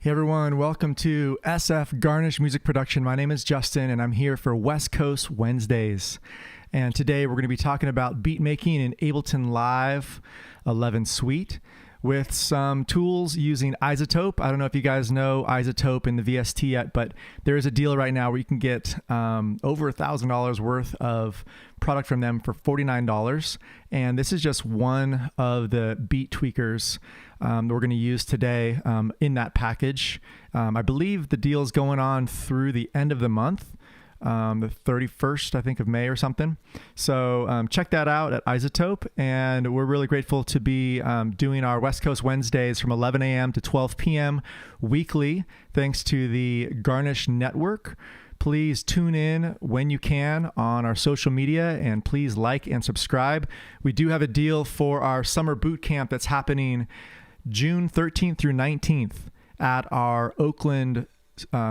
Hey everyone, welcome to SF Garnish Music Production. My name is Justin and I'm here for West Coast Wednesdays. And today we're going to be talking about beat making in Ableton Live 11 Suite with some tools using iZotope. I don't know if you guys know iZotope in the VST yet, but there is a deal right now where you can get over $1,000 worth of product from them for $49. And this is just one of the beat tweakers that we're going to use today in that package. I believe the deal is going on through the end of the month, the 31st, I think, of May or something. So check that out at iZotope. And we're really grateful to be doing our West Coast Wednesdays from 11 a.m. to 12 p.m. weekly, thanks to the Garnish Network. Please tune in when you can on our social media and please like and subscribe. We do have a deal for our summer boot camp that's happening June 13th through 19th at our Oakland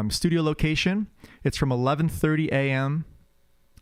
studio location. It's from 11:30 a.m.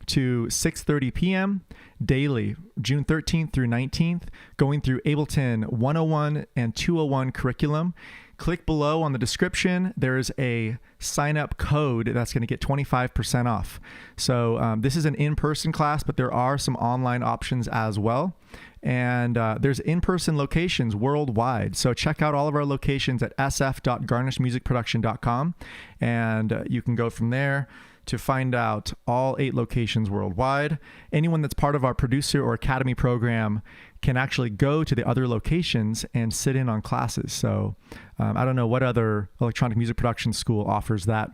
to 6:30 p.m. daily, June 13th through 19th, going through Ableton 101 and 201 curriculum. Click below on the description. There's a sign-up code that's going to get 25% off. So this is an in-person class, but there are some online options as well. And there's in-person locations worldwide. So check out all of our locations at sf.garnishmusicproduction.com. And you can go from there to find out all 8 locations worldwide. Anyone that's part of our producer or academy program can actually go to the other locations and sit in on classes. So I don't know what other electronic music production school offers that,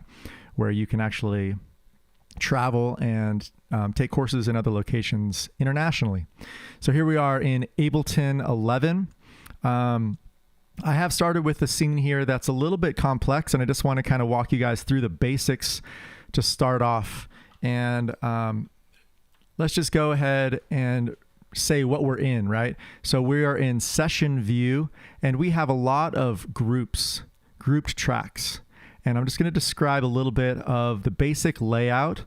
where you can actually travel and take courses in other locations internationally. So here we are in Ableton 11. I have started with a scene here that's a little bit complex, and I just want to kind of walk you guys through the basics to start off. And let's just go ahead and say what we're in, right? So we are in session view, and we have a lot of grouped tracks. And I'm just going to describe a little bit of the basic layout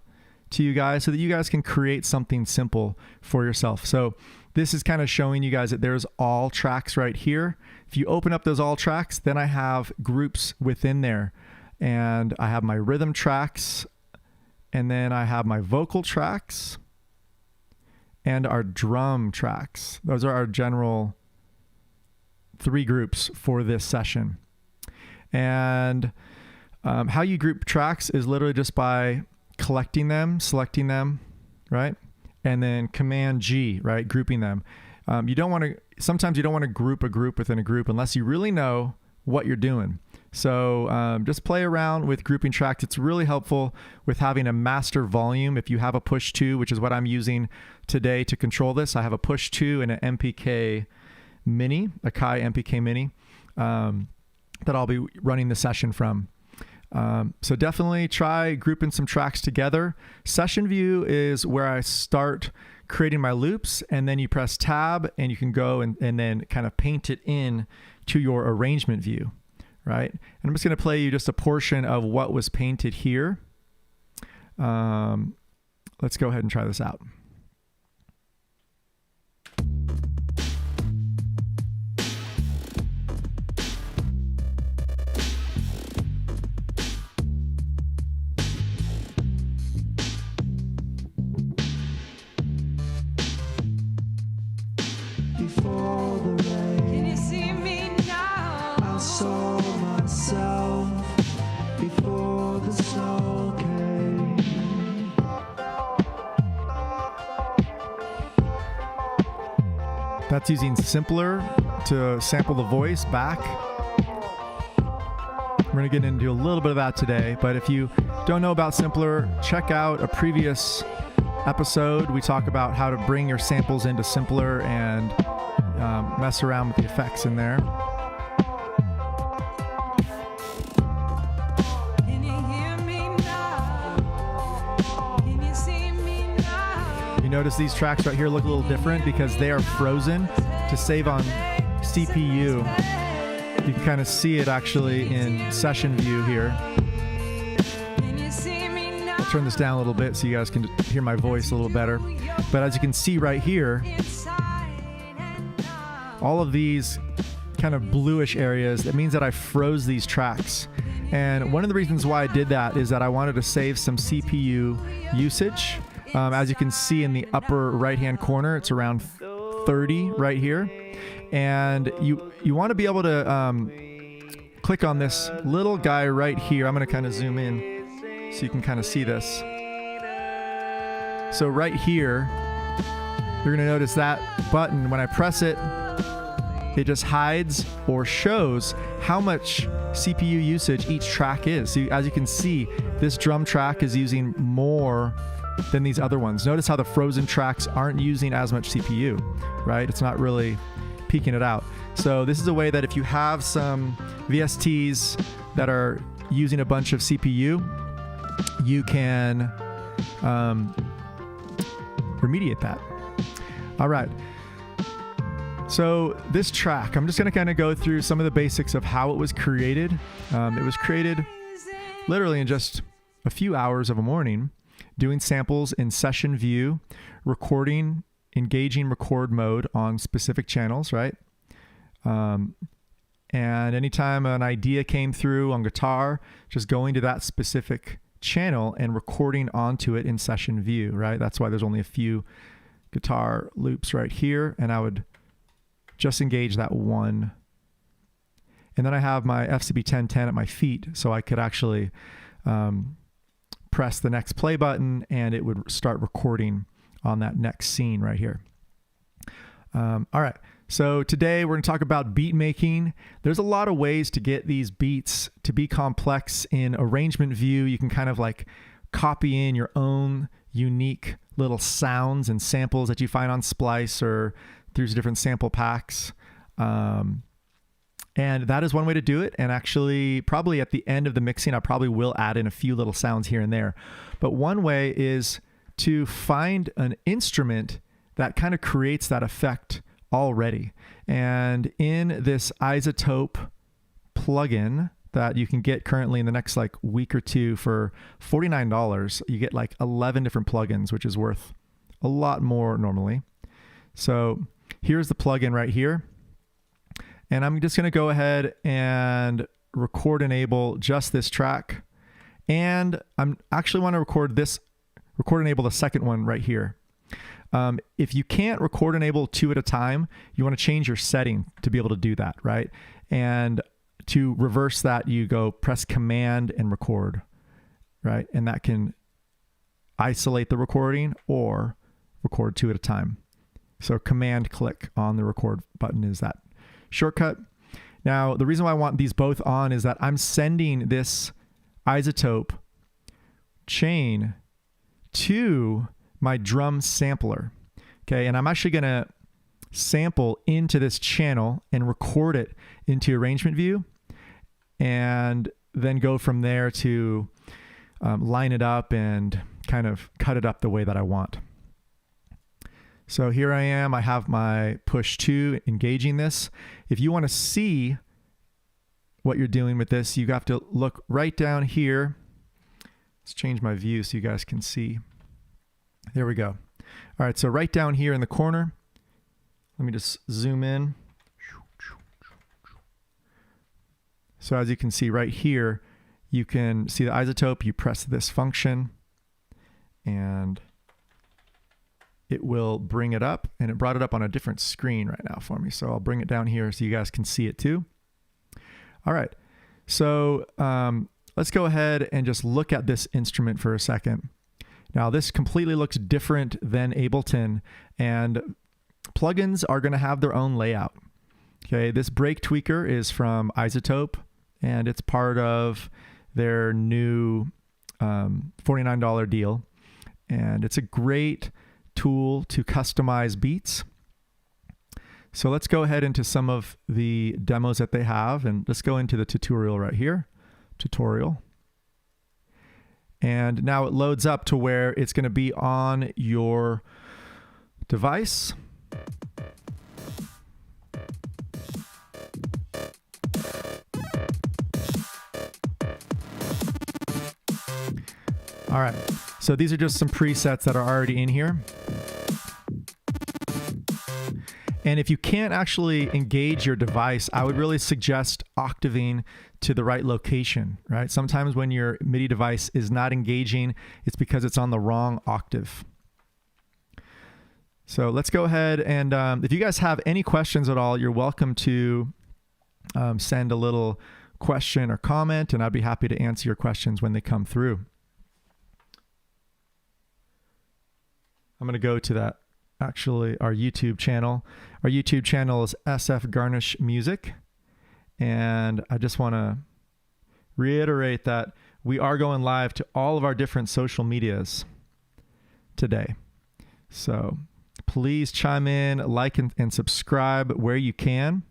to you guys so that you guys can create something simple for yourself. So this is kind of showing you guys that there's all tracks right here. If you open up those all tracks, then I have groups within there. And I have my rhythm tracks, and then I have my vocal tracks and our drum tracks. Those are our general 3 groups for this session. And how you group tracks is literally just by collecting them, selecting them, right? And then Command G, right? Grouping them. Sometimes you don't want to group a group within a group unless you really know what you're doing. So just play around with grouping tracks. It's really helpful with having a master volume. If you have a push 2, which is what I'm using today to control this, I have a push 2 and an MPK mini, a Kai MPK mini that I'll be running the session from. So definitely try grouping some tracks together. Session view is where I start creating my loops, and then you press tab and you can go and then kind of paint it in to your arrangement view, right? And I'm just going to play you just a portion of what was painted here. Let's go ahead and try this out. Before the rain, can you see me now? I saw myself before the snow came. That's using Simpler to sample the voice back. We're going to get into a little bit of that today, but if you don't know about Simpler, check out a previous episode. We talk about how to bring your samples into Simpler and mess around with the effects in there. Can you hear me now? Can you see me now? You notice these tracks right here look a little different because they are frozen to save on CPU. You can kind of see it actually in session view here. Can you see me now? I'll turn this down a little bit so you guys can hear my voice a little better. But as you can see right here, all of these kind of bluish areas, that means that I froze these tracks. And one of the reasons why I did that is that I wanted to save some CPU usage. As you can see in the upper right-hand corner, it's around 30 right here. And you want to be able to click on this little guy right here. I'm going to kind of zoom in so you can kind of see this. So right here, you're going to notice that button, when I press it, it just hides or shows how much CPU usage each track is. So as you can see, this drum track is using more than these other ones. Notice how the frozen tracks aren't using as much CPU, right? It's not really peeking it out. So this is a way that if you have some VSTs that are using a bunch of CPU, you can remediate that. All right. So this track, I'm just going to kind of go through some of the basics of how it was created. It was created literally in just a few hours of a morning, doing samples in session view, recording, engaging record mode on specific channels, right? And anytime an idea came through on guitar, just going to that specific channel and recording onto it in session view, right? That's why there's only a few guitar loops right here, and I would just engage that one. And then I have my FCB 1010 at my feet, so I could actually press the next play button and it would start recording on that next scene right here. All right, so today we're going to talk about beat making. There's a lot of ways to get these beats to be complex in arrangement view. You can kind of like copy in your own unique little sounds and samples that you find on Splice or through different sample packs. And that is one way to do it. And actually, probably at the end of the mixing, I probably will add in a few little sounds here and there. But one way is to find an instrument that kind of creates that effect already. And in this Isotope plugin that you can get currently in the next like week or two for $49, you get like 11 different plugins, which is worth a lot more normally. So here's the plugin right here. And I'm just going to go ahead and record enable just this track. And I'm actually want to record enable the second one right here. If you can't record enable two at a time, you want to change your setting to be able to do that, right? And to reverse that, you go press Command and record, right? And that can isolate the recording or record two at a time. So Command click on the record button is that shortcut. Now, the reason why I want these both on is that I'm sending this Isotope chain to my drum sampler. Okay, and I'm actually going to sample into this channel and record it into arrangement view, and then go from there to line it up and kind of cut it up the way that I want. So here I am, I have my push 2 engaging this. If you want to see what you're doing with this, you have to look right down here. Let's change my view so you guys can see. There we go. All right, so right down here in the corner, let me just zoom in. So as you can see right here, you can see the Isotope, you press this function, and it will bring it up, and it brought it up on a different screen right now for me. So I'll bring it down here so you guys can see it too. All right, so let's go ahead and just look at this instrument for a second. Now this completely looks different than Ableton, and plugins are going to have their own layout. Okay, this brake tweaker is from Isotope, and it's part of their new $49 deal, and it's a great tool to customize beats. So let's go ahead into some of the demos that they have, and let's go into the tutorial right here, tutorial. And now it loads up to where it's going to be on your device. All right, so these are just some presets that are already in here. And if you can't actually engage your device, I would really suggest octaving to the right location, right? Sometimes when your MIDI device is not engaging, it's because it's on the wrong octave. So let's go ahead and if you guys have any questions at all, you're welcome to send a little question or comment, and I'd be happy to answer your questions when they come through. I'm going to go to that, actually, our YouTube channel. Our YouTube channel is SF Garnish Music. And I just want to reiterate that we are going live to all of our different social medias today. So please chime in, like, and subscribe where you can.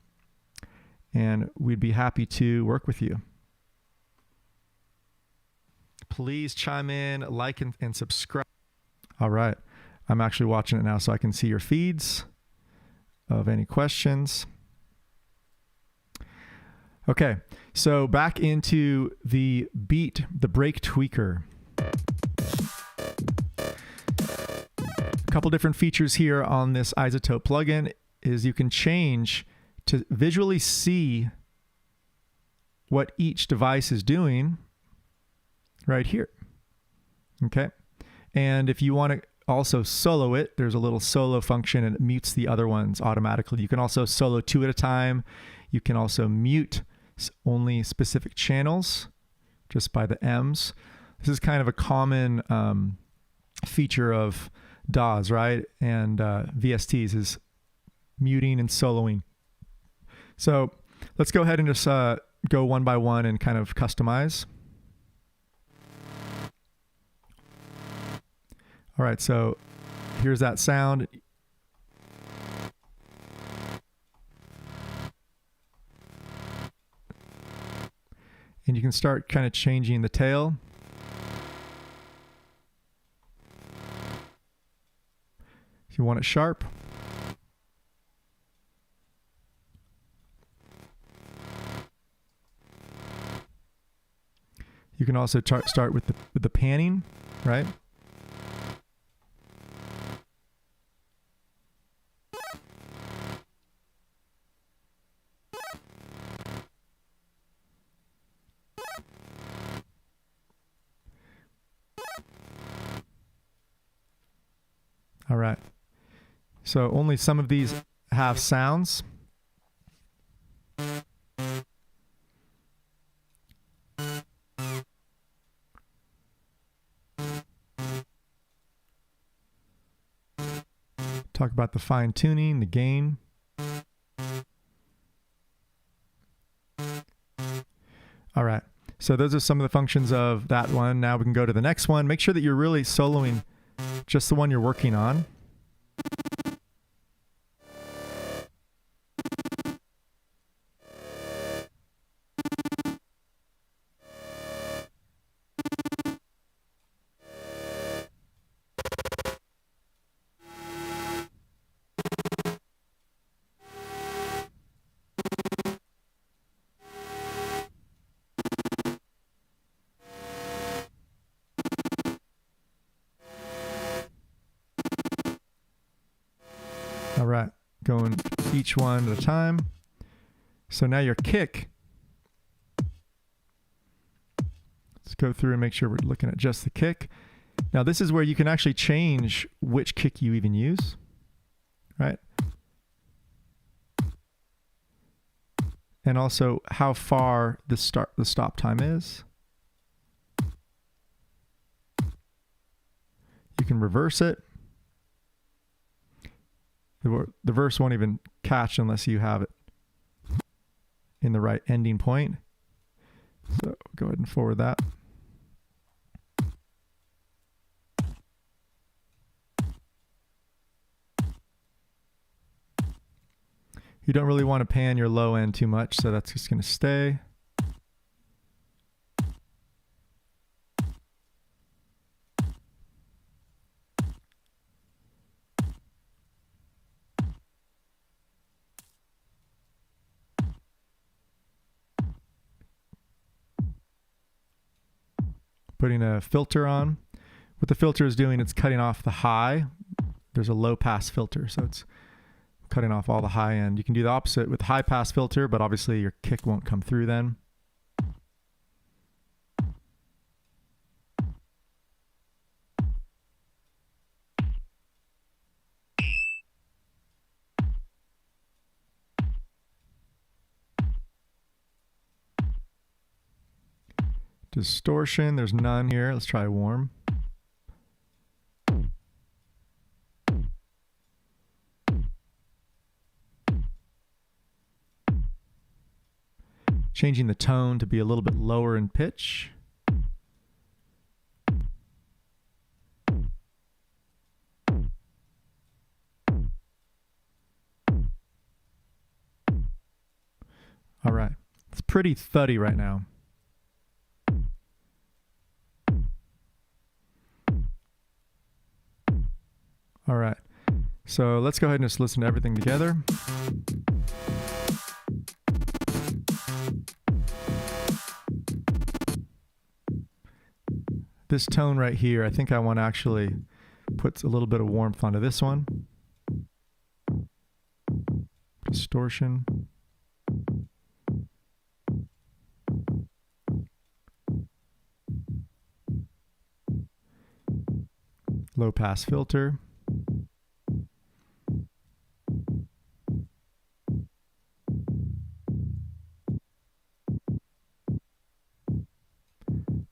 And we'd be happy to work with you. Please chime in, like, and subscribe. All right. I'm actually watching it now so I can see your feeds of any questions. Okay, so back into the beat, the break tweaker. A couple different features here on this iZotope plugin is you can change to visually see what each device is doing right here. Okay, and if you want to also solo it, there's a little solo function and it mutes the other ones automatically. You can also solo 2 at a time. You can also mute only specific channels just by the M's. This is kind of a common feature of DAWs, right? And VSTs is muting and soloing. So let's go ahead and just go one by one and kind of customize. All right, so here's that sound. And you can start kind of changing the tail. If you want it sharp. You can also start with the panning, right? All right. So only some of these have sounds. Talk about the fine tuning, the gain. All right. So those are some of the functions of that one. Now we can go to the next one. Make sure that you're really soloing just the one you're working on. All right, going each one at a time. So now your kick. Let's go through and make sure we're looking at just the kick. Now this is where you can actually change which kick you even use, right? And also how far the stop time is. You can reverse it. The verse won't even catch unless you have it in the right ending point. So go ahead and forward that. You don't really want to pan your low end too much, so that's just going to stay. Putting a filter on. What the filter is doing, it's cutting off the high. There's a low pass filter, so it's cutting off all the high end. You can do the opposite with high pass filter, but obviously your kick won't come through then. Distortion, there's none here. Let's try warm. Changing the tone to be a little bit lower in pitch. All right, it's pretty thuddy right now. All right, so let's go ahead and just listen to everything together. This tone right here, I think I want to actually put a little bit of warmth onto this one. Distortion. Low pass filter.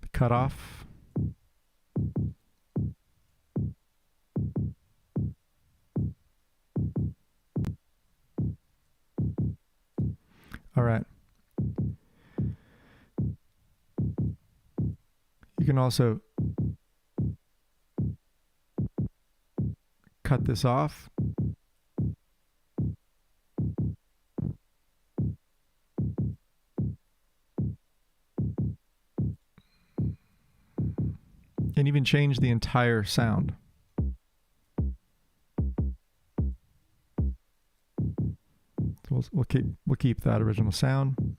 The cutoff. All right. You can also cut this off. And even change the entire sound. So we'll keep that original sound.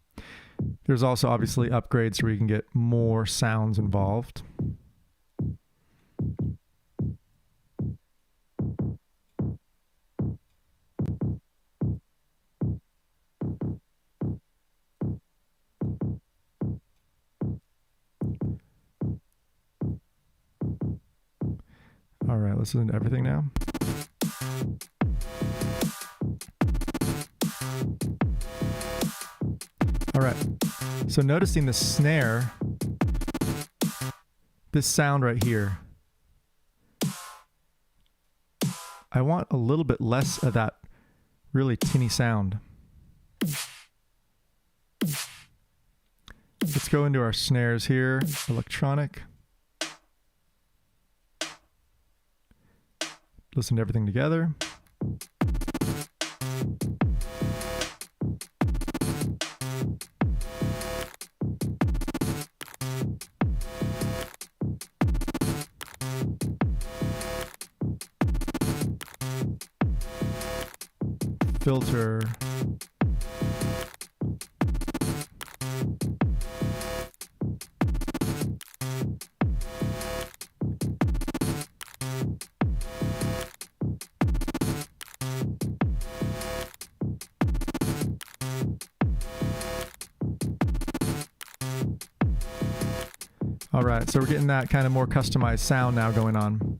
There's also obviously upgrades where you can get more sounds involved. All right, let's listen to everything now. All right, so noticing the snare, this sound right here, I want a little bit less of that really tinny sound. Let's go into our snares here, electronic. Listen to everything together. Filter. All right, so we're getting that kind of more customized sound now going on.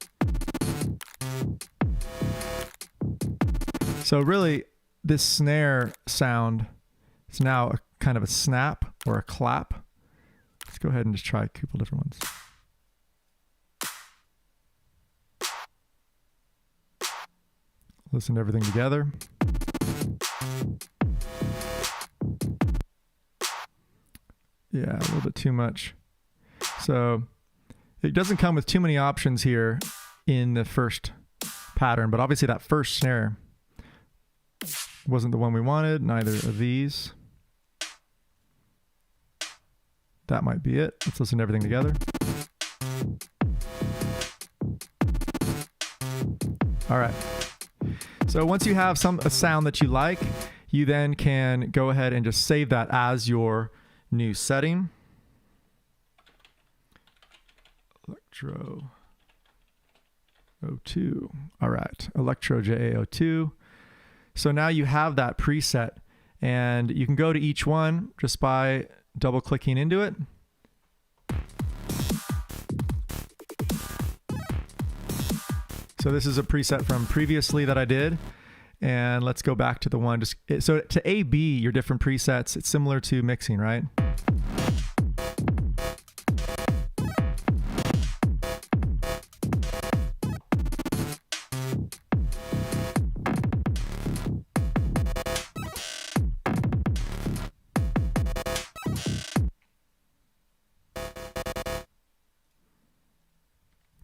So really, this snare sound is now a kind of a snap or a clap. Let's go ahead and just try a couple different ones. Listen to everything together. Yeah, a little bit too much. So it doesn't come with too many options here in the first pattern, but obviously that first snare wasn't the one we wanted, neither of these. That might be it. Let's listen to everything together. All right. So once you have a sound that you like, you then can go ahead and just save that as your new setting. Electro O2. All right, Electro JA02. So now you have that preset, and you can go to each one just by double clicking into it. So this is a preset from previously that I did. And let's go back to the one. So to A/B your different presets, it's similar to mixing, right?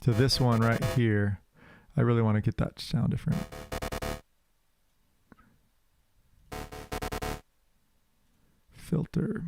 So this one right here, I really want to get that to sound different. Filter.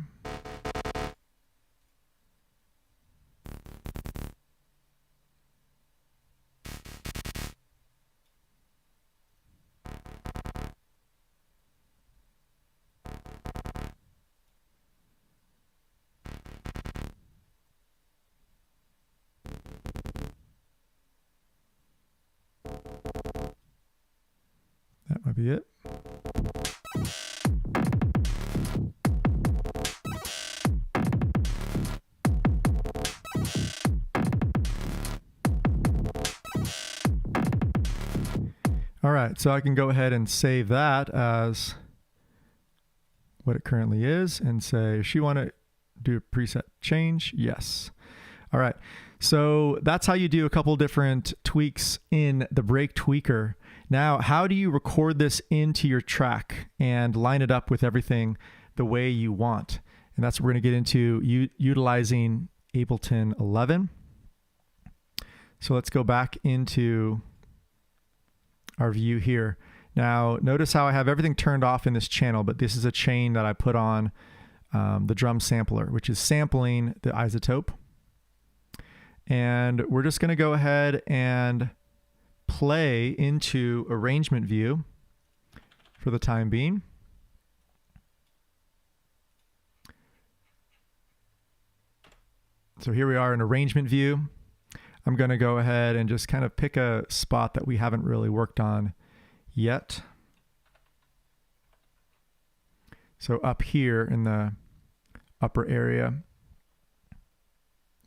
That might be it. All right, so I can go ahead and save that as what it currently is and say, does she want to do a preset change? Yes. All right, so that's how you do a couple different tweaks in the Break Tweaker. Now, how do you record this into your track and line it up with everything the way you want? And that's what we're going to get into utilizing Ableton 11. So let's go back into our view here. Now, notice how I have everything turned off in this channel, but this is a chain that I put on the drum sampler, which is sampling the isotope. And we're just going to go ahead and play into arrangement view for the time being. So here we are in arrangement view. I'm going to go ahead and just kind of pick a spot that we haven't really worked on yet. So up here in the upper area,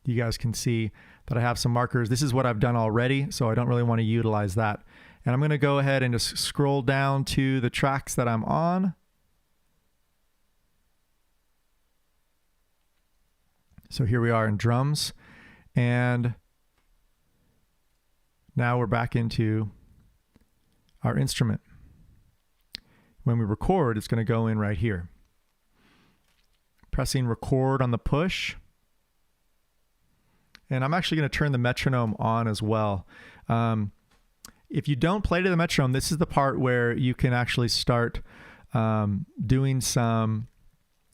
you guys can see that I have some markers. This is what I've done already, so I don't really want to utilize that. And I'm going to go ahead and just scroll down to the tracks that I'm on. So here we are in drums, and now we're back into our instrument. When we record, it's going to go in right here. Pressing record on the push. And I'm actually going to turn the metronome on as well. If you don't play to the metronome, this is the part where you can actually start doing some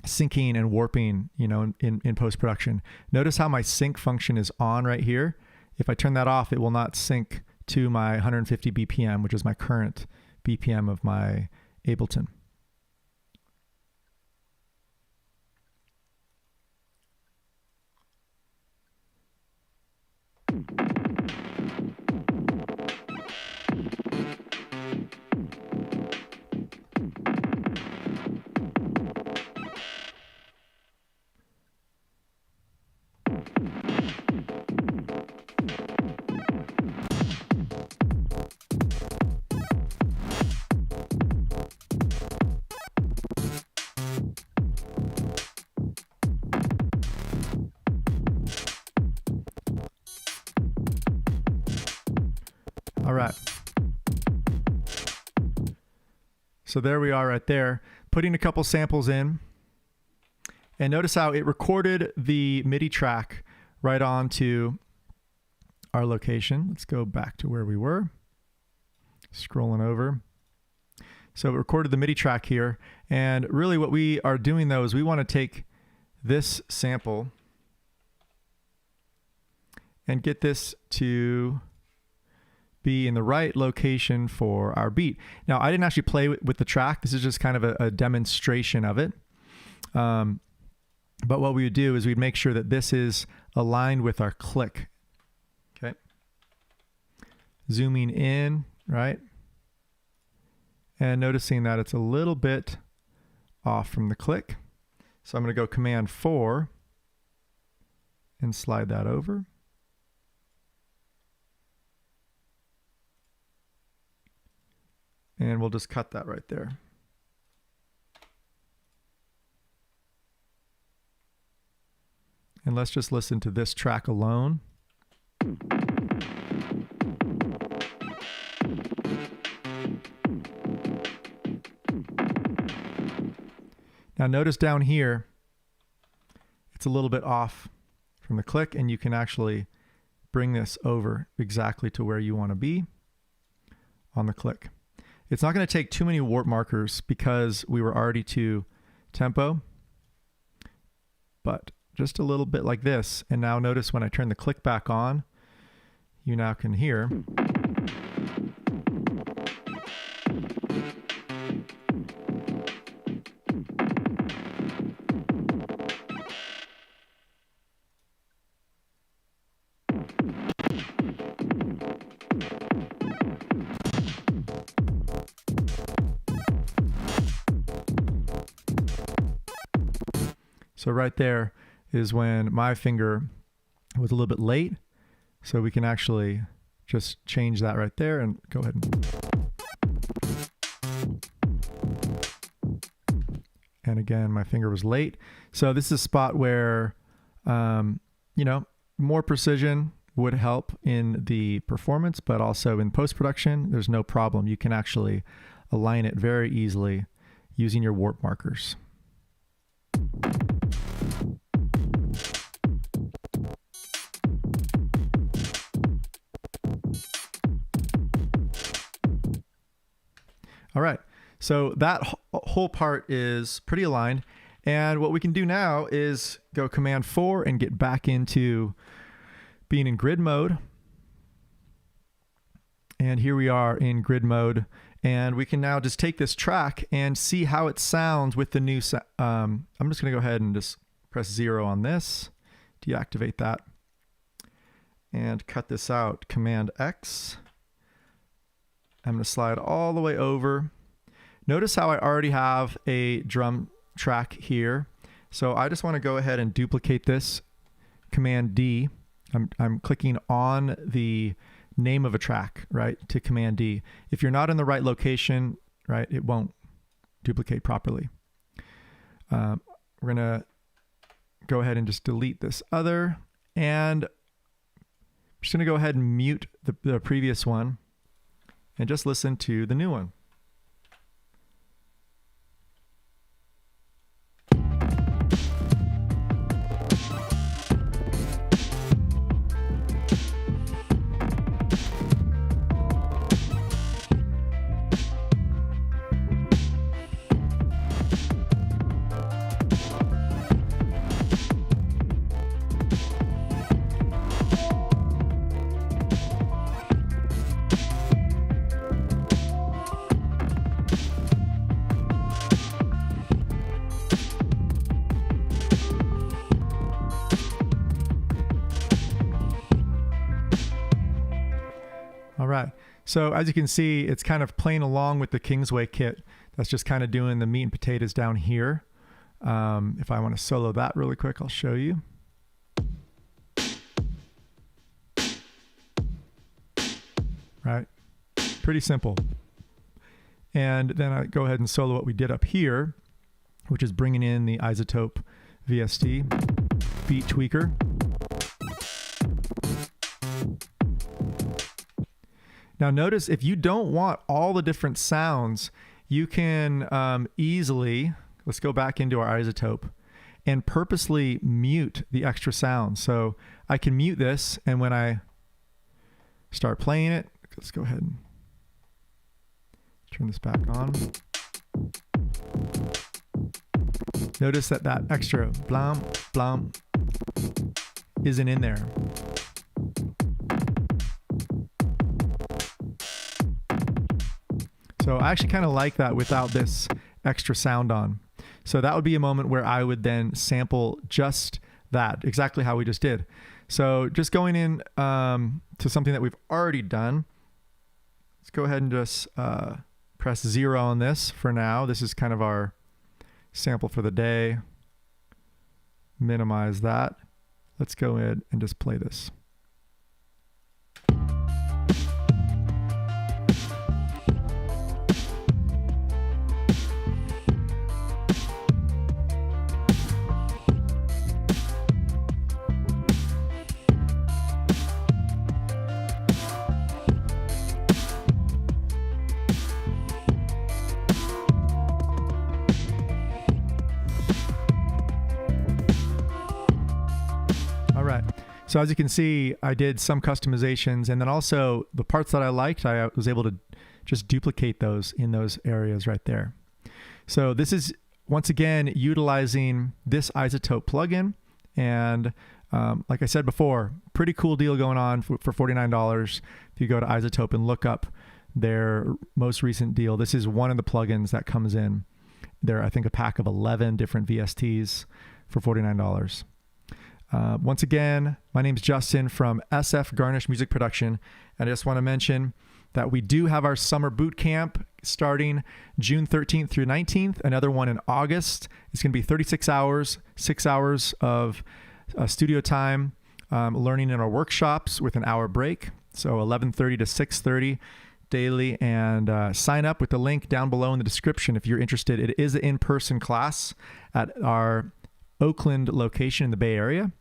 syncing and warping, in post-production. Notice how my sync function is on right here. If I turn that off, it will not sync to my 150 BPM, which is my current BPM of my Ableton. All right. So there we are right there, putting a couple samples in. And notice how it recorded the MIDI track right onto our location. Let's go back to where we were. Scrolling over. So it recorded the MIDI track here. And really what we are doing though is we want to take this sample and get this to be in the right location for our beat. Now, I didn't actually play with the track. This is just kind of a demonstration of it. But what we would do is we'd make sure that this is aligned with our click. Okay. Zooming in, right? and noticing that it's a little bit off from the click. So I'm going to go Command 4 and slide that over. And we'll just cut that right there. And let's just listen to this track alone. Now notice down here, it's a little bit off from the click, and you can actually bring this over exactly to where you want to be on the click. It's not going to take too many warp markers because we were already to tempo, but just a little bit like this. And now notice when I turn the click back on, you now can hear. So right there is when my finger was a little bit late. So we can actually just change that right there and go ahead and again, my finger was late. So this is a spot where, you know, more precision would help in the performance, but also in post-production, there's no problem. You can actually align it very easily using your warp markers. All right, so that whole part is pretty aligned. And what we can do now is go Command 4 and get back into being in grid mode. And here we are in grid mode. And we can now just take this track and see how it sounds with the new I'm just going to go ahead and just press 0 on this, deactivate that, and cut this out. Command X. I'm going to slide all the way over. Notice how I already have a drum track here. So I just want to go ahead and duplicate this. Command D. I'm clicking on the name of a track, right, to Command D. If you're not in the right location, right, it won't duplicate properly. We're going to go ahead and just delete this other. And I'm just going to go ahead and mute the previous one and just listen to the new one. All right, so as you can see, it's kind of playing along with the Kingsway kit. That's just kind of doing the meat and potatoes down here. If I want to solo that really quick, I'll show you. Right, pretty simple. And then I go ahead and solo what we did up here, which is bringing in the Isotope VST beat tweaker. Now notice if you don't want all the different sounds, you can easily, let's go back into our Isotope and purposely mute the extra sounds. So I can mute this, and when I start playing it, let's go ahead and turn this back on. Notice that that extra blom, blom isn't in there. So I actually kind of like that without this extra sound on. So that would be a moment where I would then sample just that, exactly how we just did. So just going in to something that we've already done, let's go ahead and just press press 0 on this for now. This is kind of our sample for the day. Minimize that. Let's go in and just play this. So as you can see, I did some customizations, and then also the parts that I liked, I was able to just duplicate those in those areas right there. So this is, once again, utilizing this iZotope plugin. And like I said before, pretty cool deal going on for $49. If you go to iZotope and look up their most recent deal, this is one of the plugins that comes in. They're, I think, a pack of 11 different VSTs for $49. Once again, my name is Justin from SF Garnish Music Production, and I just want to mention that we do have our summer boot camp starting June 13th through 19th, another one in August. It's going to be 36 hours, 6 hours of studio time, learning in our workshops with an hour break, so 11:30 to 6:30 daily, and sign up with the link down below in the description if you're interested. It is an in-person class at our Oakland location in the Bay Area,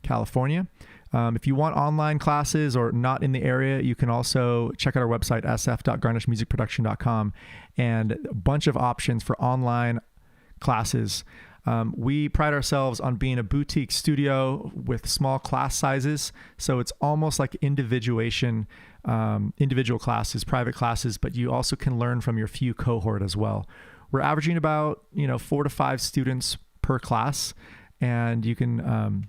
California. If you want online classes or not in the area, you can also check out our website, sf.garnishmusicproduction.com, and a bunch of options for online classes. We pride ourselves on being a boutique studio with small class sizes, so it's almost like individual classes, private classes, but you also can learn from your few cohort as well. We're averaging about 4 to 5 students per class, and you can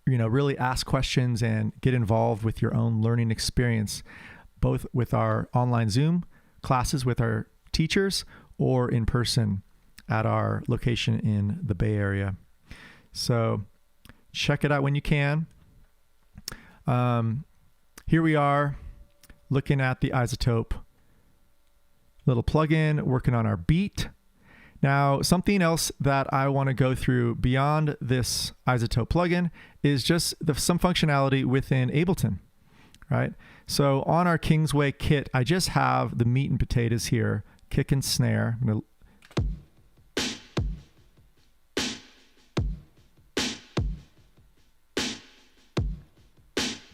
really ask questions and get involved with your own learning experience, both with our online Zoom classes with our teachers or in person at our location in the Bay Area. So check it out when you can. Here we are looking at the iZotope little plugin, working on our beat. Now, something else that I want to go through beyond this iZotope plugin is just some functionality within Ableton, right? So on our Kingsway kit, I just have the meat and potatoes here, kick and snare. I'm going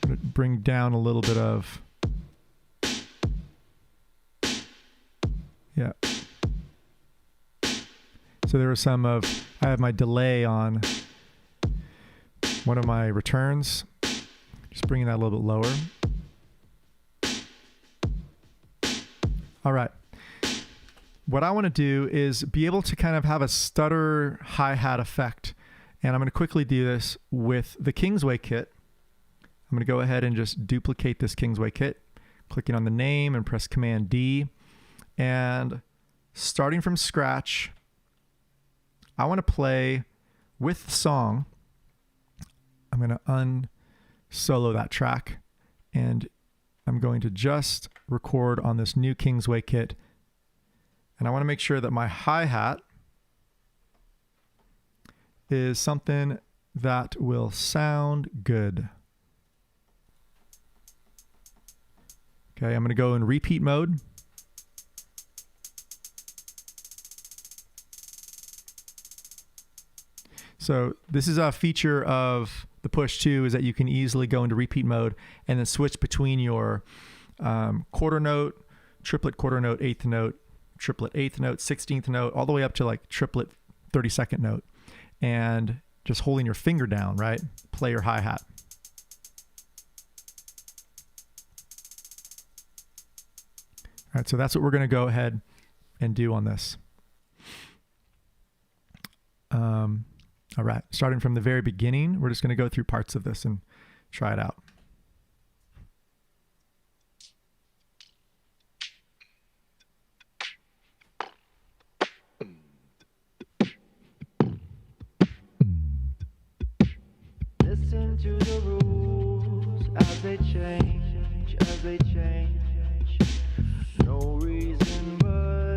to bring down a little bit of, yeah. So there was I have my delay on one of my returns. Just bringing that a little bit lower. All right. What I want to do is be able to kind of have a stutter hi-hat effect. And I'm going to quickly do this with the Kingsway kit. I'm going to go ahead and just duplicate this Kingsway kit, clicking on the name and press Command D. And starting from scratch, I want to play with the song. I'm going to unsolo that track, and I'm going to just record on this new Kingsway kit. And I want to make sure that my hi-hat is something that will sound good. Okay, I'm going to go in repeat mode. So this is a feature of the Push 2, is that you can easily go into repeat mode and then switch between your quarter note, triplet quarter note, eighth note, triplet eighth note, 16th note, all the way up to like triplet 32nd note. And just holding your finger down, right? Play your hi-hat. All right, so that's what we're going to go ahead and do on this. All right, starting from the very beginning, we're just going to go through parts of this and try it out. Listen to the rules as they change, as they change. No reason but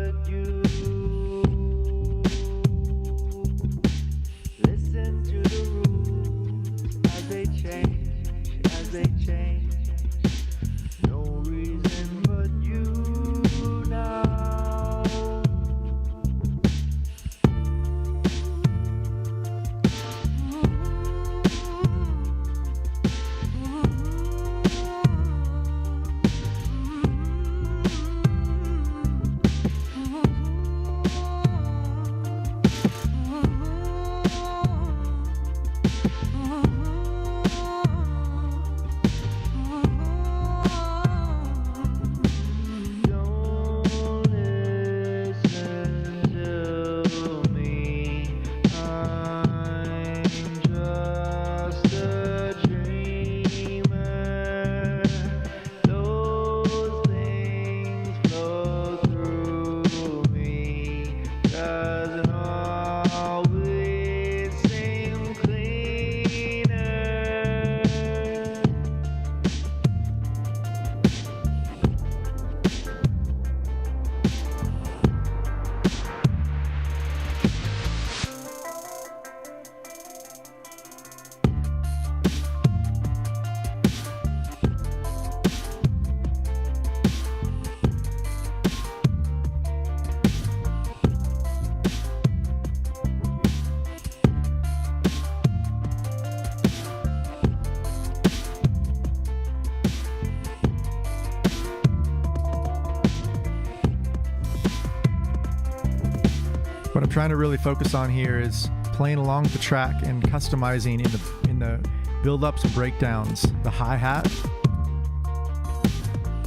What I'm trying to really focus on here is playing along the track and customizing in the build-ups and breakdowns, the hi-hat,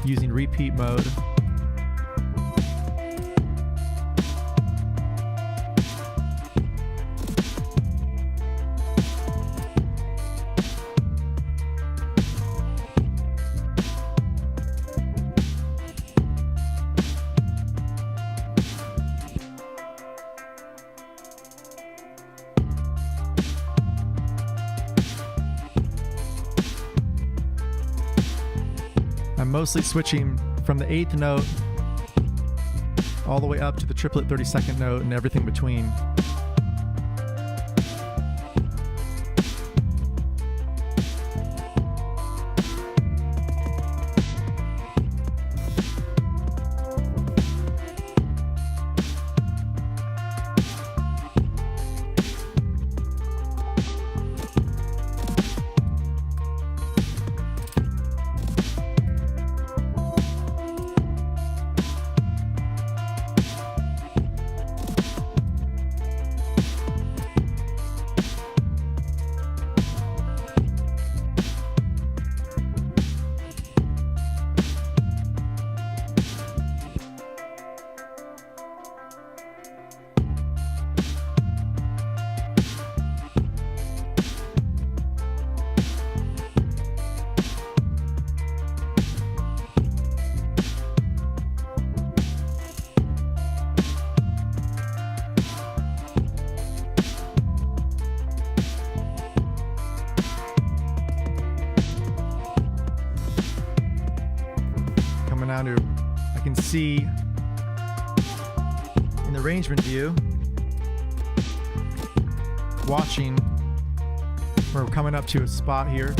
using repeat mode. I'm mostly switching from the 8th note all the way up to the triplet 32nd note and everything between. Down to, I can see in the arrangement view, watching, we're coming up to a spot here.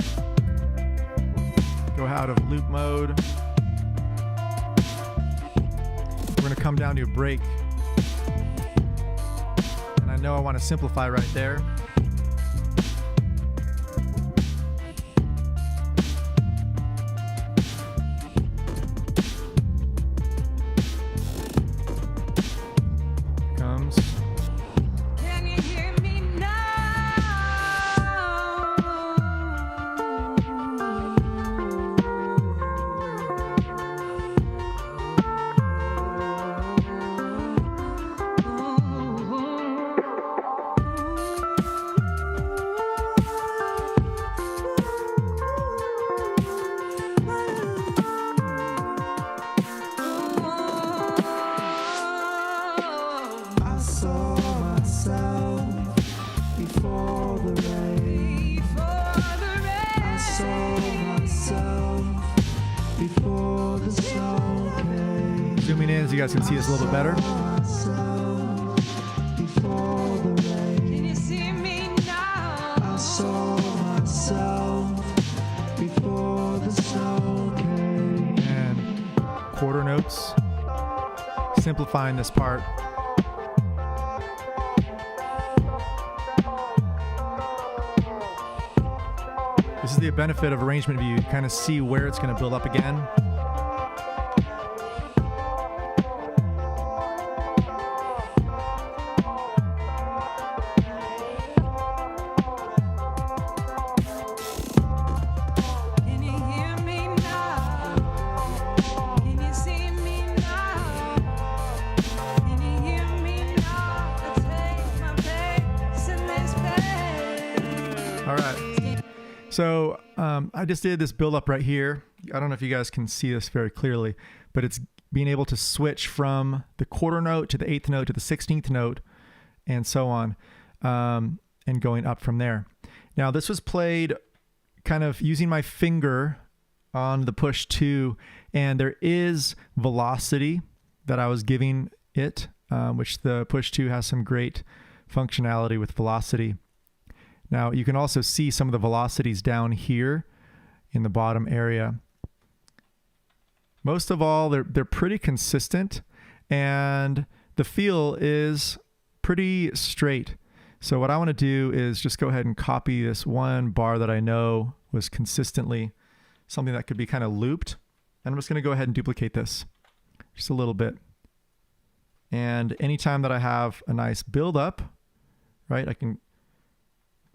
Go out of loop mode. We're going to come down to a break. And I know I want to simplify right there. Zooming in so you guys can see this a little bit better. Can you see me now? I saw myself before the snow came. And quarter notes, simplifying this part. This is the benefit of arrangement view. You kind of see where it's going to build up again. All right. So I just did this build up right here. I don't know if you guys can see this very clearly, but it's being able to switch from the quarter note to the 8th note to the 16th note and so on, and going up from there. Now this was played kind of using my finger on the push 2, and there is velocity that I was giving it, which the push 2 has some great functionality with velocity. Now you can also see some of the velocities down here in the bottom area. Most of all, they're pretty consistent, and the feel is pretty straight. So what I want to do is just go ahead and copy this one bar that I know was consistently something that could be kind of looped. And I'm just going to go ahead and duplicate this just a little bit. And anytime that I have a nice build up, right, I can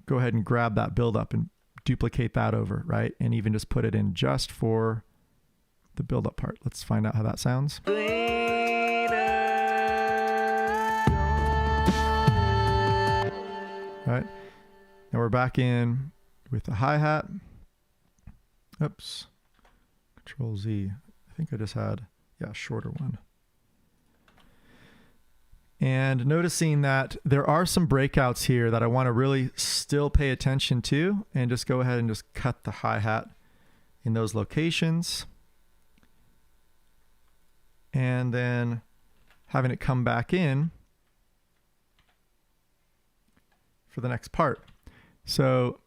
go ahead and grab that build up and duplicate that over, right? And even just put it in just for the build up part. Let's find out how that sounds. Right. Now we're back in with the hi-hat. Oops. Control Z. I think I just had, a shorter one. And noticing that there are some breakouts here that I want to really still pay attention to, and just go ahead and just cut the hi-hat in those locations. And then having it come back in for the next part. So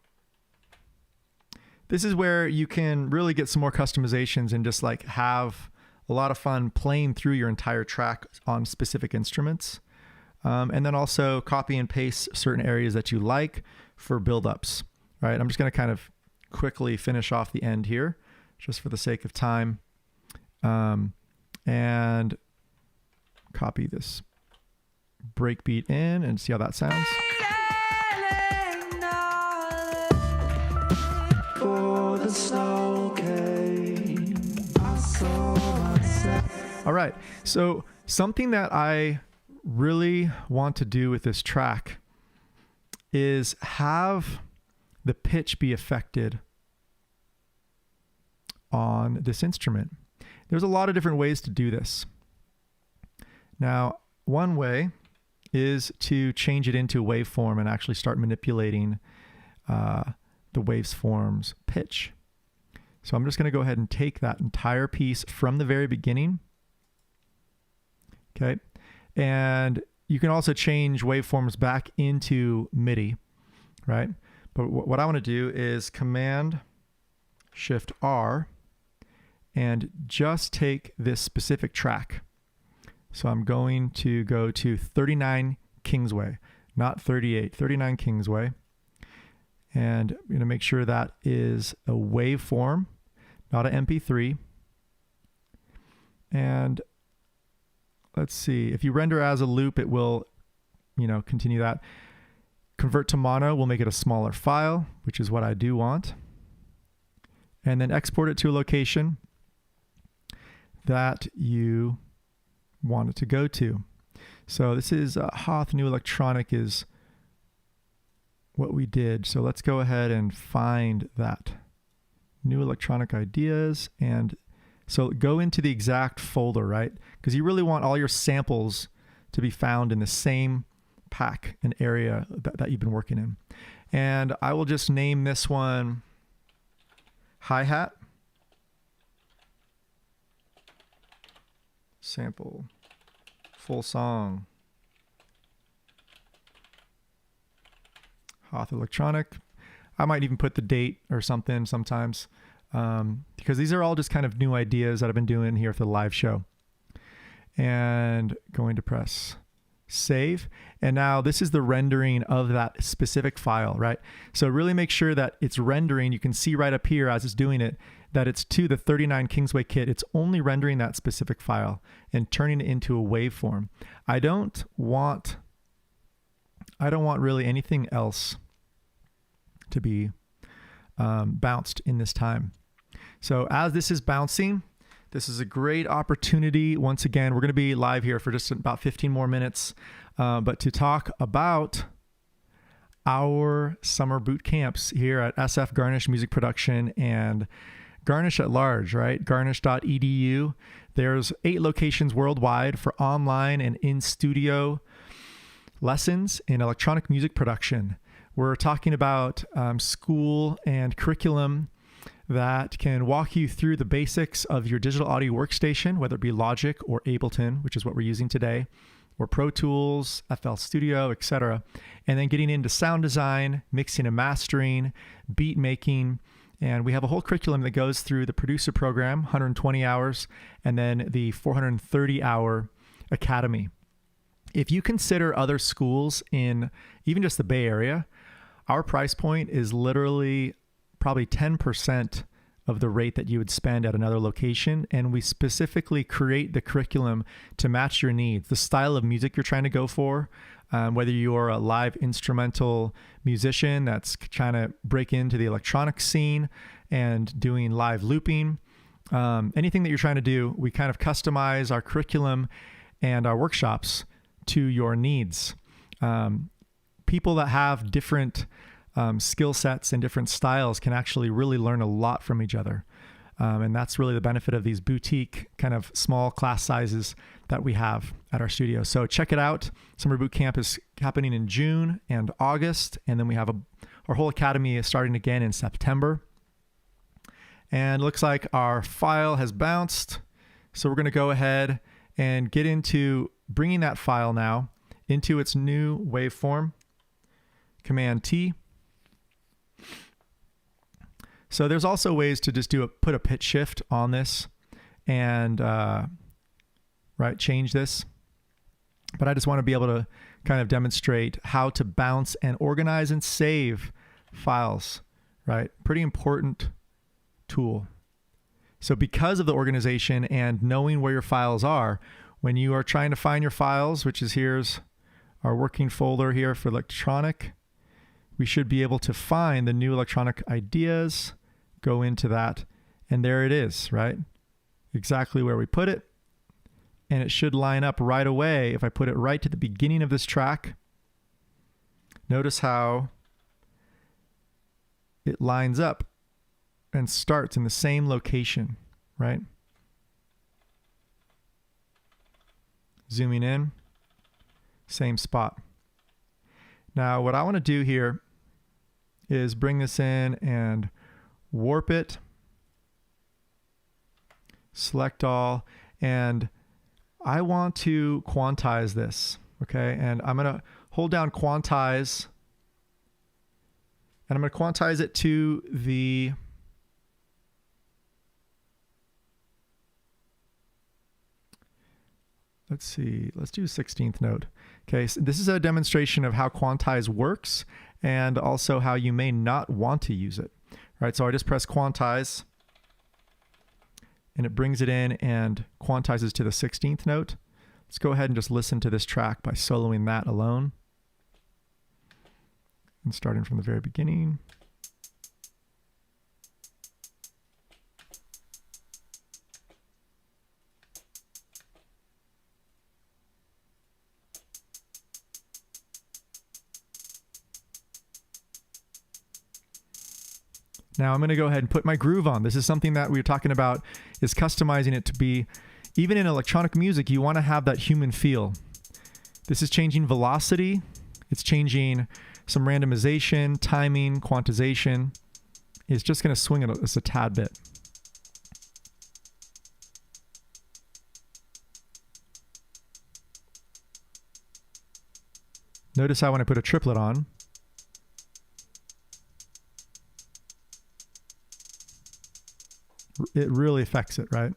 this is where you can really get some more customizations and just like have a lot of fun playing through your entire track on specific instruments. And then also copy and paste certain areas that you like for build-ups, right? I'm just going to kind of quickly finish off the end here just for the sake of time. And copy this breakbeat in and see how that sounds. For the snow came, I saw myself. All right. So something that I really want to do with this track is have the pitch be affected on this instrument. There's a lot of different ways to do this. Now, one way is to change it into a waveform and actually start manipulating the waveform's pitch. So I'm just going to go ahead and take that entire piece from the very beginning. Okay. And you can also change waveforms back into Midi, right? But what I want to do is Command Shift R and just take this specific track. So I'm going to go to 39 Kingsway, not 38, 39 Kingsway. And I'm going to make sure that is a waveform, not an MP3. And let's see, if you render as a loop, it will, continue that. Convert to mono will make it a smaller file, which is what I do want. And then export it to a location that you want it to go to. So this is Hoth New Electronic is what we did. So let's go ahead and find that. New Electronic Ideas. And so go into the exact folder, right? Because you really want all your samples to be found in the same pack and area that you've been working in. And I will just name this one hi-hat. Sample. Full song. Hoth Electronic. I might even put the date or something sometimes, because these are all just kind of new ideas that I've been doing here for the live show. And going to press save. And now this is the rendering of that specific file, right? So really make sure that it's rendering. You can see right up here as it's doing it, that it's to the 39 Kingsway kit. It's only rendering that specific file and turning it into a waveform. I don't want really anything else to be bounced in this time. So as this is bouncing, this is a great opportunity. Once again, we're going to be live here for just about 15 more minutes, but to talk about our summer boot camps here at SF Garnish Music Production and Garnish at large, right? Garnish.edu. There's 8 locations worldwide for online and in-studio lessons in electronic music production. We're talking about school and curriculum that can walk you through the basics of your digital audio workstation, whether it be Logic or Ableton, which is what we're using today, or Pro Tools, FL Studio, etc. And then getting into sound design, mixing and mastering, beat making. And we have a whole curriculum that goes through the producer program, 120 hours, and then the 430-hour academy. If you consider other schools in even just the Bay Area, our price point is literally probably 10% of the rate that you would spend at another location. And we specifically create the curriculum to match your needs, the style of music you're trying to go for, whether you're a live instrumental musician that's trying to break into the electronic scene and doing live looping, anything that you're trying to do, we kind of customize our curriculum and our workshops to your needs. People that have different skill sets and different styles can actually really learn a lot from each other. And that's really the benefit of these boutique kind of small class sizes that we have at our studio. So check it out. Summer Boot Camp is happening in June and August. And then we have our whole academy is starting again in September. And it looks like our file has bounced. So we're going to go ahead and get into bringing that file now into its new waveform. Command T. So there's also ways to just put a pitch shift on this and change this. But I just want to be able to kind of demonstrate how to bounce and organize and save files, right? Pretty important tool. So because of the organization and knowing where your files are, when you are trying to find your files, which is here's our working folder here for electronic, we should be able to find the new electronic ideas, go into that, and there it is, right? Exactly where we put it. And it should line up right away if I put it right to the beginning of this track. Notice how it lines up and starts in the same location, right? Zooming in, same spot. Now, what I want to do here is bring this in and warp it, select all, and I want to quantize this, okay? And I'm going to hold down quantize, and I'm going to quantize it to the let's see, let's do 16th note. Okay, so this is a demonstration of how quantize works and also how you may not want to use it. All right, so I just press quantize and it brings it in and quantizes to the 16th note. Let's go ahead and just listen to this track by soloing that alone. And starting from the very beginning. Now I'm going to go ahead and put my groove on. This is something that we were talking about, is customizing it to be, even in electronic music, you want to have that human feel. This is changing velocity. It's changing some randomization, timing, quantization. It's just going to swing it just a tad bit. Notice how when I put a triplet on, it really affects it, right?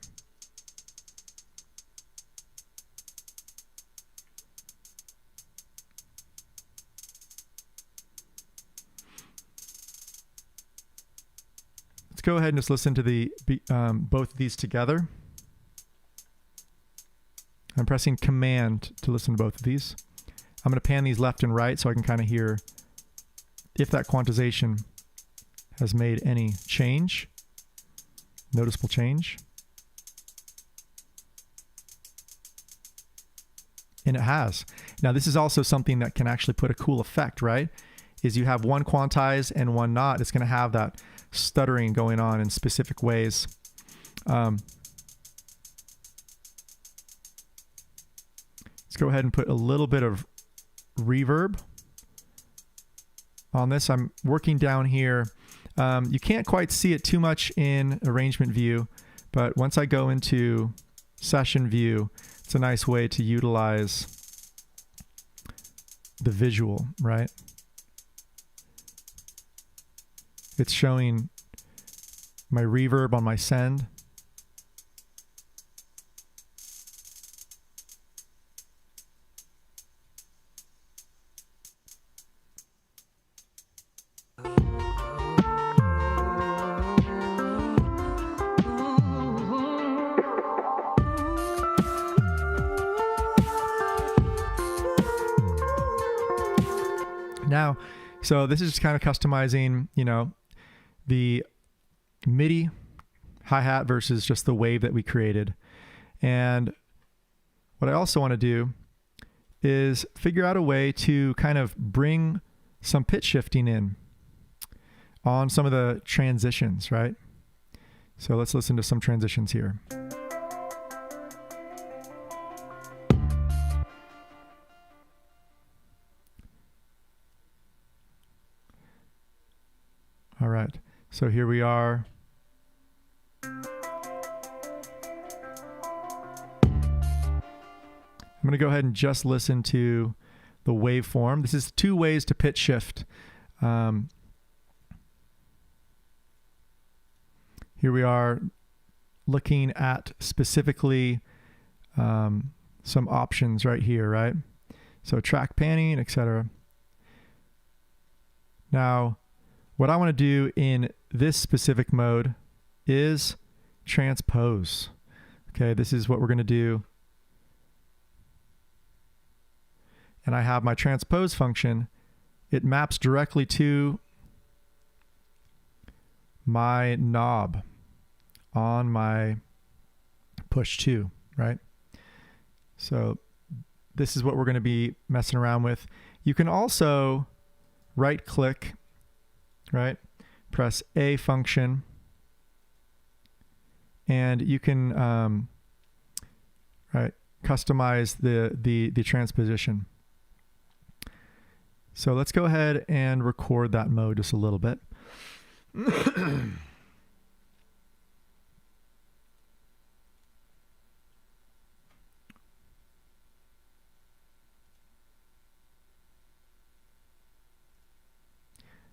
Let's go ahead and just listen to the both of these together. I'm pressing Command to listen to both of these. I'm going to pan these left and right so I can kind of hear if that quantization has made any change. Noticeable change. And it has. Now this is also something that can actually put a cool effect, right? Is you have one quantize and one not. It's going to have that stuttering going on in specific ways. Let's go ahead and put a little bit of reverb on this. I'm working down here. You can't quite see it too much in arrangement view, but once I go into session view, it's a nice way to utilize the visual, right? It's showing my reverb on my send. Now, so this is just kind of customizing, the MIDI hi-hat versus just the wave that we created. And what I also want to do is figure out a way to kind of bring some pitch shifting in on some of the transitions, right? So let's listen to some transitions here. All right, so here we are. I'm going to go ahead and just listen to the waveform. This is 2 ways to pitch shift. Here we are looking at specifically some options right here, right? So track panning, etc. Now, what I want to do in this specific mode is transpose. Okay, this is what we're going to do. And I have my transpose function. It maps directly to my knob on my push 2, right? So this is what we're going to be messing around with. You can also right click, right? Press A function, and you can right, customize the transposition. So let's go ahead and record that mode just a little bit.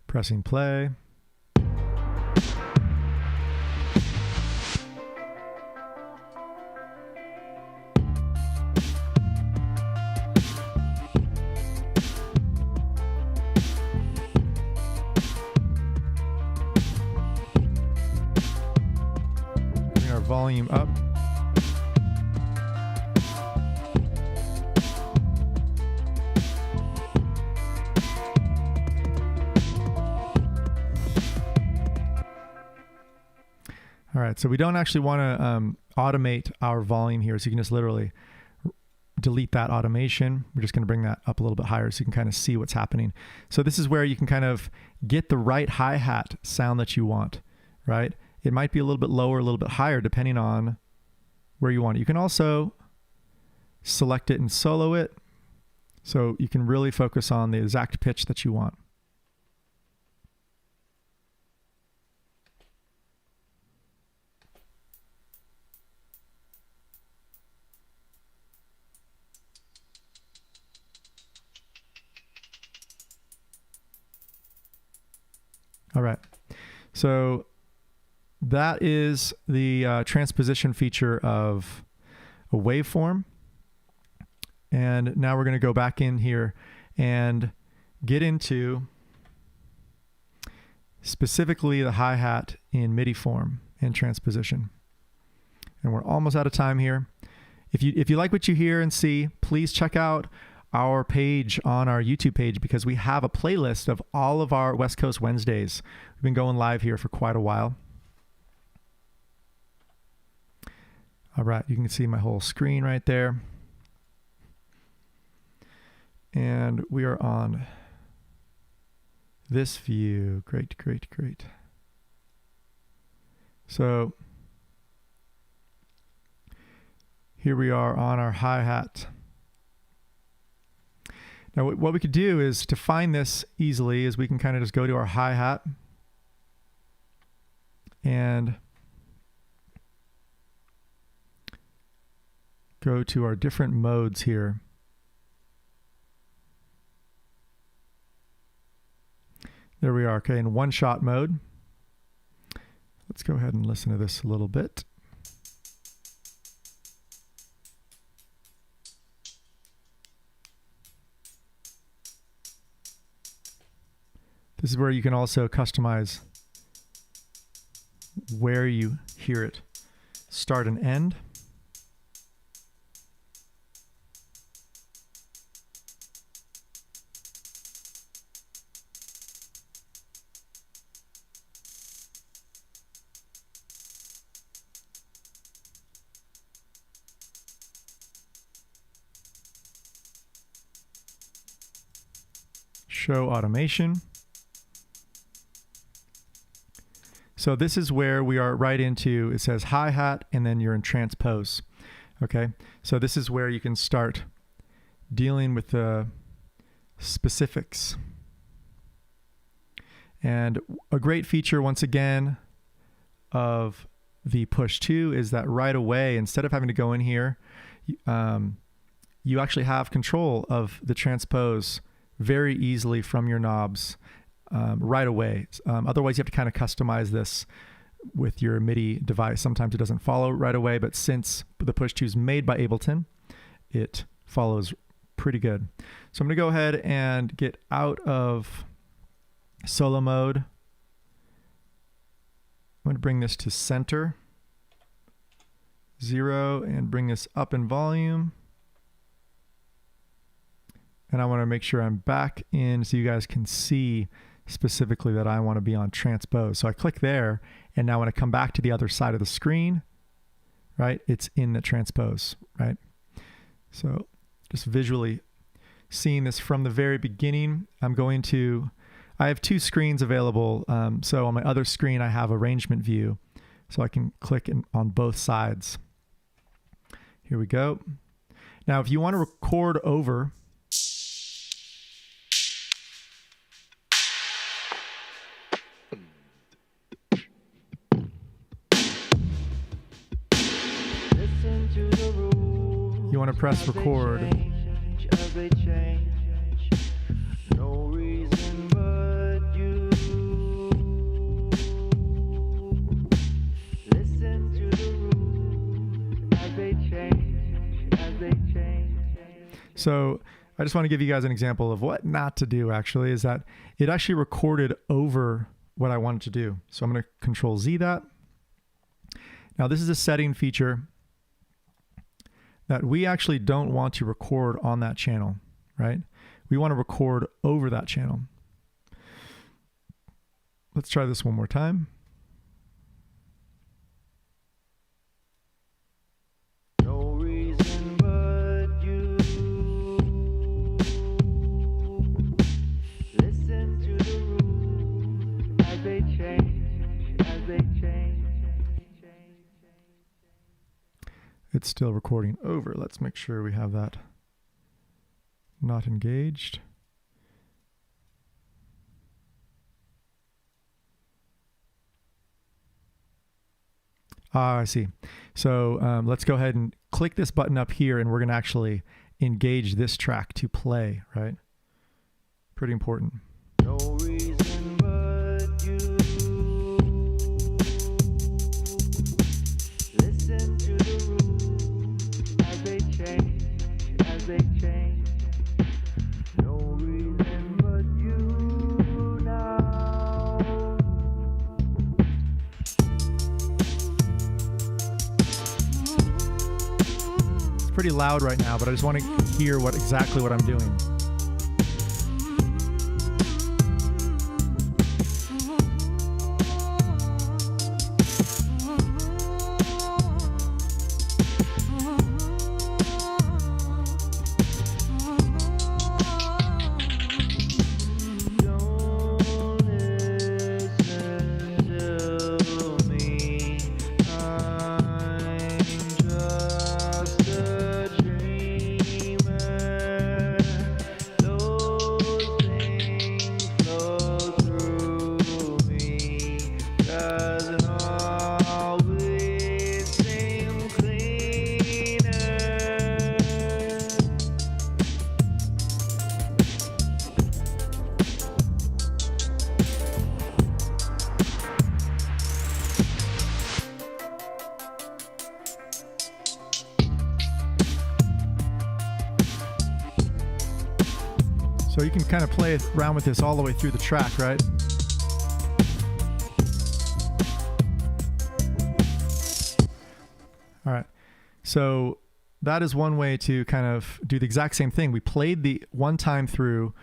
Pressing play. Bring our volume up. All right, so we don't actually want to automate our volume here, so you can just literally delete that automation. We're just going to bring that up a little bit higher so you can kind of see what's happening. So this is where you can kind of get the right hi-hat sound that you want, right? It might be a little bit lower, a little bit higher, depending on where you want it. You can also select it and solo it, so you can really focus on the exact pitch that you want. All right, so that is the transposition feature of a waveform. And now we're going to go back in here and get into specifically the hi-hat in MIDI form and transposition. And we're almost out of time here. If you like what you hear and see, please check out our page on our YouTube page, because we have a playlist of all of our West Coast Wednesdays. We've been going live here for quite a while. All right, you can see my whole screen right there. And we are on this view. Great, great, great. So here we are on our hi-hat. Now, what we could do is, to find this easily, is we can kind of just go to our hi-hat and go to our different modes here. There we are, okay, in one-shot mode. Let's go ahead and listen to this a little bit. This is where you can also customize where you hear it start and end. show automation. So this is where we are right into, it says hi-hat, and then you're in transpose. Okay, so this is where you can start dealing with the specifics. And a great feature, once again, of the push 2 is that right away, instead of having to go in here, you actually have control of the transpose very easily from your knobs right away. Otherwise, you have to kind of customize this with your MIDI device. Sometimes it doesn't follow right away, but since the push 2 is made by Ableton, it follows pretty good. So I'm going to go ahead and get out of solo mode. I'm going to bring this to center, 0, and bring this up in volume. And I want to make sure I'm back in so you guys can see specifically that I want to be on transpose. So I click there, and now when I come back to the other side of the screen, right, it's in the transpose, right? So just visually seeing this from the very beginning, I have 2 screens available. So on my other screen, I have arrangement view, so I can click on both sides. Here we go. Now, if you want to record over, you want to press record. So I just want to give you guys an example of what not to do, actually, is that it actually recorded over what I wanted to do. So I'm going to Control Z that. Now this is a setting feature that we actually don't want to record on that channel, right? We want to record over that channel. Let's try this one more time. It's still recording over. Let's make sure we have that not engaged. Ah, I see. So let's go ahead and click this button up here, and we're going to actually engage this track to play, right? Pretty important. No reason but you. Listen to the rules as they change, as they change. No reason but you now. It's pretty loud right now, but I just want to hear exactly what I'm doing. So you can kind of play around with this all the way through the track, right? All right. So that is one way to kind of do the exact same thing. We played the one time through,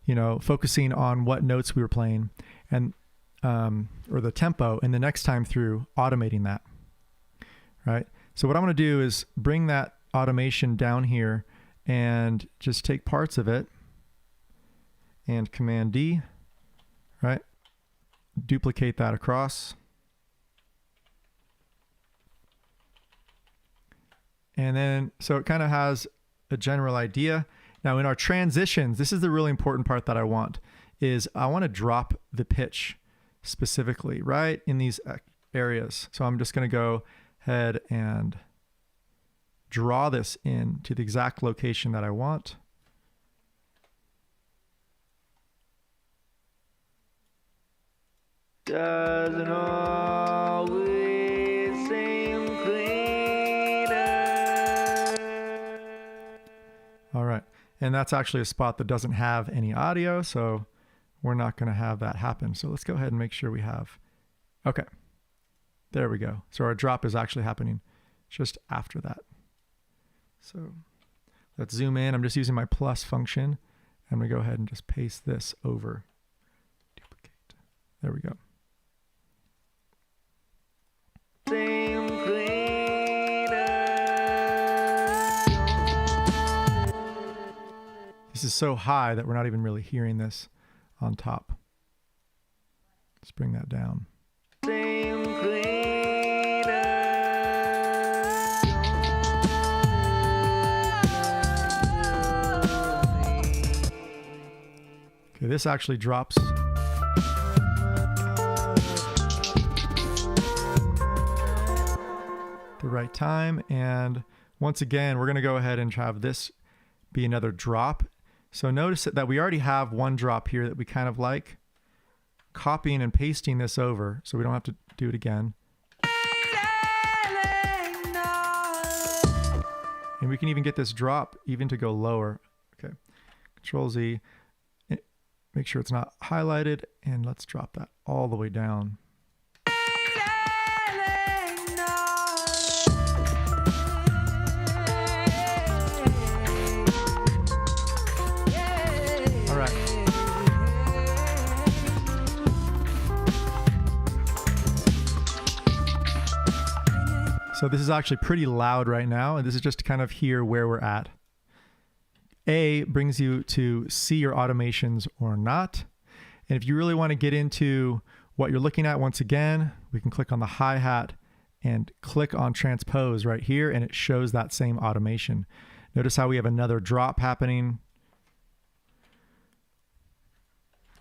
you know, focusing on what notes we were playing and or the tempo, and the next time through automating that, right? So what I'm going to do is bring that automation down here and just take parts of it and Command D, right? Duplicate that across. And then, so it kind of has a general idea. Now in our transitions, this is the really important part that I want, is I want to drop the pitch specifically right in these areas. So I'm just going to go ahead and draw this in to the exact location that I want. Doesn't always seem cleaner. All right. And that's actually a spot that doesn't have any audio, so we're not going to have that happen. So let's go ahead and make sure we have, okay, there we go. So our drop is actually happening just after that. So let's zoom in. I'm just using my plus function. I'm going to go ahead and just paste this over. Duplicate. There we go. Seem cleaner. This is so high that we're not even really hearing this on top. Let's bring that down. Seem cleaner. Okay, this actually drops. The right time. And once again, we're going to go ahead and have this be another drop. So notice that we already have one drop here that we kind of like. Copying and pasting this over so we don't have to do it again. And we can even get this drop even to go lower. Okay, Control Z, make sure it's not highlighted, and let's drop that all the way down. All right. So this is actually pretty loud right now, and this is just to kind of hear where we're at. A brings you to see your automations or not. And if you really want to get into what you're looking at, once again, we can click on the hi-hat and click on transpose right here, and it shows that same automation. Notice how we have another drop happening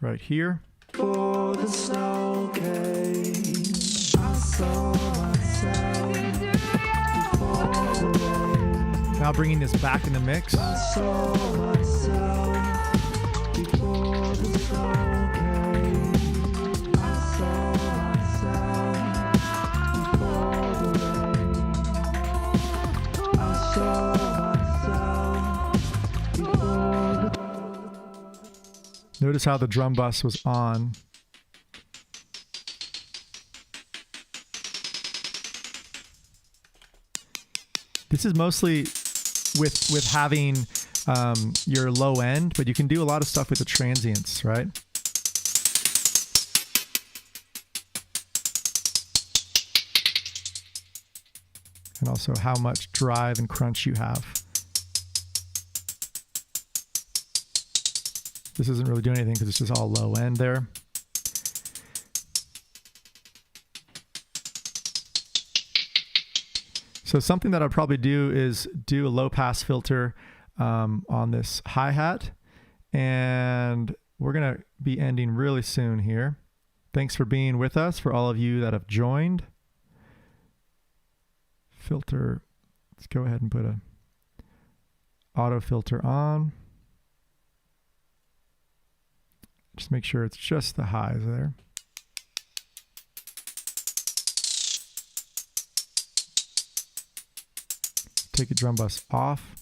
right here. For the snow came, I saw myself before the rain. Now bringing this back in the mix. I saw myself before the snow came. I saw myself before the rain. I saw myself before the Notice how the drum bus was on. This is mostly with having your low end, but you can do a lot of stuff with the transients, right? And also how much drive and crunch you have. This isn't really doing anything because it's just all low end there. So something that I'll probably do is do a low pass filter on this hi-hat, and we're going to be ending really soon here. Thanks for being with us, for all of you that have joined. Filter, let's go ahead and put a auto filter on. Just make sure it's just the highs there. Take a drum bus off.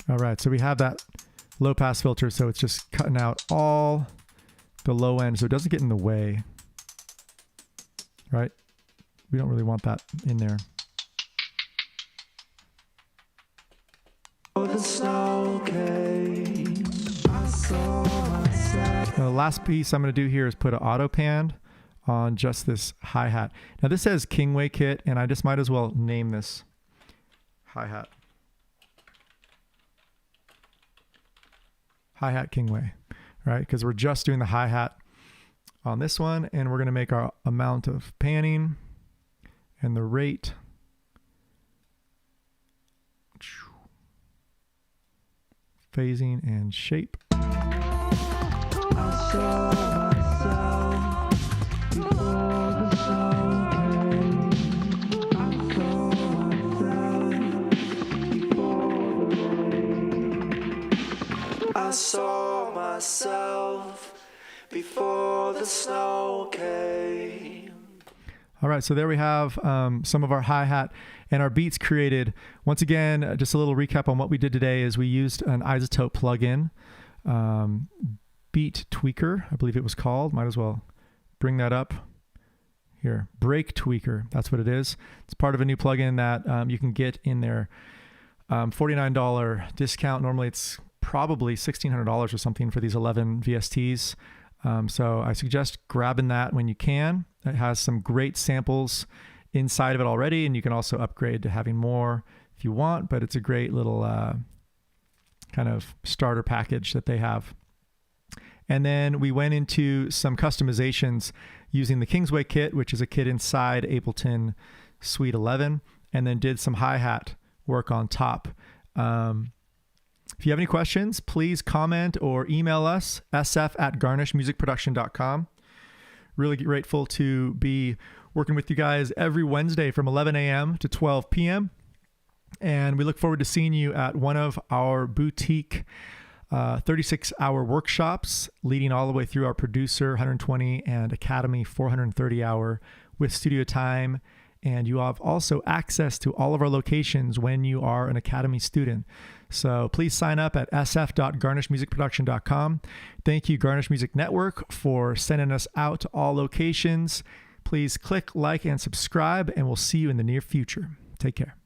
All right, so we have that low pass filter, so it's just cutting out all the low end so it doesn't get in the way, right? We don't really want that in there. The snow came, I saw myself. Now, the last piece I'm going to do here is put an auto pan on just this hi-hat. Now this says Kingway kit, and I just might as well name this hi-hat. Hi-hat Kingway, right? Because we're just doing the hi-hat on this one, and we're going to make our amount of panning and the rate. Phasing and shape. I saw myself before the snow came. I saw myself before the snow came. All right, so there we have some of our hi-hat and our beats created. Once again, just a little recap on what we did today is we used an Isotope plugin, Beat Tweaker, I believe it was called. Might as well bring that up here. Break Tweaker, that's what it is. It's part of a new plugin that you can get in their $49 discount. Normally it's probably $1,600 or something for these 11 VSTs. So I suggest grabbing that when you can. It has some great samples inside of it already, and you can also upgrade to having more if you want, but it's a great little kind of starter package that they have. And then we went into some customizations using the Kingsway kit, which is a kit inside Ableton Suite 11, and then did some hi-hat work on top. If you have any questions, please comment or email us, sf@garnishmusicproduction.com. Really grateful to be working with you guys every Wednesday from 11 a.m. to 12 p.m. And we look forward to seeing you at one of our boutique 36-hour workshops, leading all the way through our Producer 120 and Academy 430-hour with studio time. And you have also access to all of our locations when you are an Academy student. So please sign up at sf.garnishmusicproduction.com. Thank you, Garnish Music Network, for sending us out to all locations. Please click like and subscribe, and we'll see you in the near future. Take care.